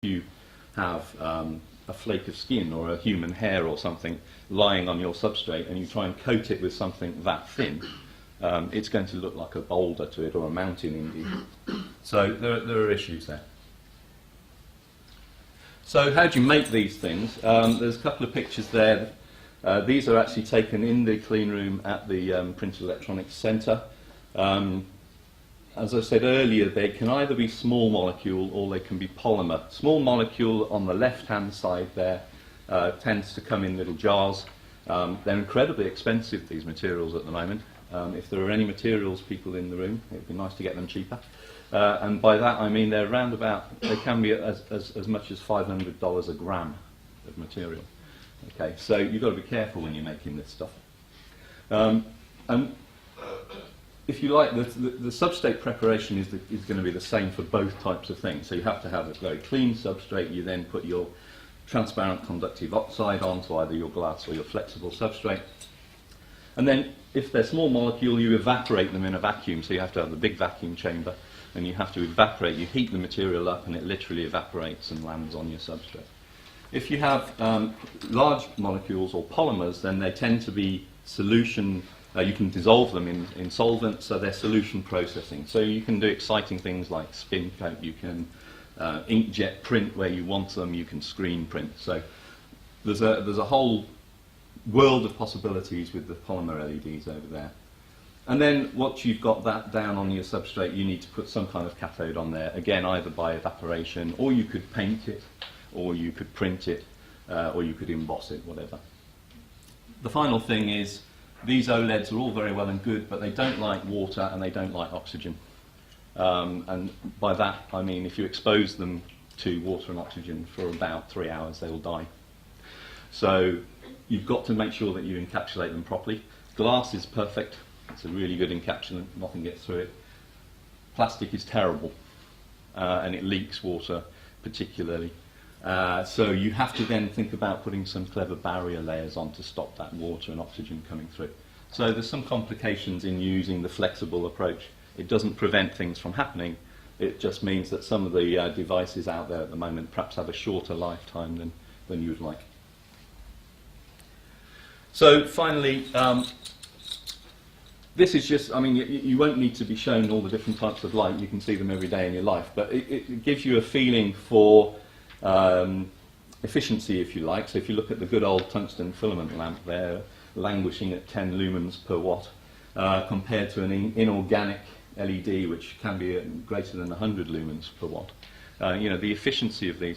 you have a flake of skin or a human hair or something lying on your substrate and you try and coat it with something that thin, it's going to look like a boulder to it, or a mountain indeed. So there are issues there. So how do you make these things? There's a couple of pictures there. These are actually taken in the clean room at the Printed Electronics Centre. As I said earlier, they can either be small molecule or they can be polymer. Small molecule on the left-hand side there tends to come in little jars. They're incredibly expensive, these materials, at the moment. If there are any materials people in the room, it would be nice to get them cheaper. And by that I mean they're around about, they can be as much as $500 a gram of material. Okay, so you've got to be careful when you're making this stuff. And if you like, the substrate preparation is going to be the same for both types of things. So you have to have a very clean substrate. You then put your transparent conductive oxide onto either your glass or your flexible substrate. And then if they're small molecule, you evaporate them in a vacuum. So you have to have the big vacuum chamber, and you have to evaporate. You heat the material up and it literally evaporates and lands on your substrate. If you have large molecules or polymers, then they tend to be solution. You can dissolve them in solvents, so they're solution processing. So you can do exciting things like spin coat, you can inkjet print where you want them, you can screen print. So there's a whole world of possibilities with the polymer LEDs over there. And then once you've got that down on your substrate, you need to put some kind of cathode on there, again either by evaporation, or you could paint it, or you could print it, or you could emboss it, whatever. The final thing is, these OLEDs are all very well and good, but they don't like water and they don't like oxygen. And by that I mean if you expose them to water and oxygen for about 3 hours, they will die. So you've got to make sure that you encapsulate them properly. Glass is perfect, it's a really good encapsulant, nothing gets through it. Plastic is terrible, and it leaks water particularly. So you have to then think about putting some clever barrier layers on to stop that water and oxygen coming through. So there's some complications in using the flexible approach. It doesn't prevent things from happening, it just means that some of the devices out there at the moment perhaps have a shorter lifetime than you'd like. So finally, this is just, I mean, you won't need to be shown all the different types of light, you can see them every day in your life, but it gives you a feeling for efficiency, if you like. So if you look at the good old tungsten filament lamp there, languishing at 10 lumens per watt, compared to an inorganic LED, which can be greater than 100 lumens per watt. You know, the efficiency of these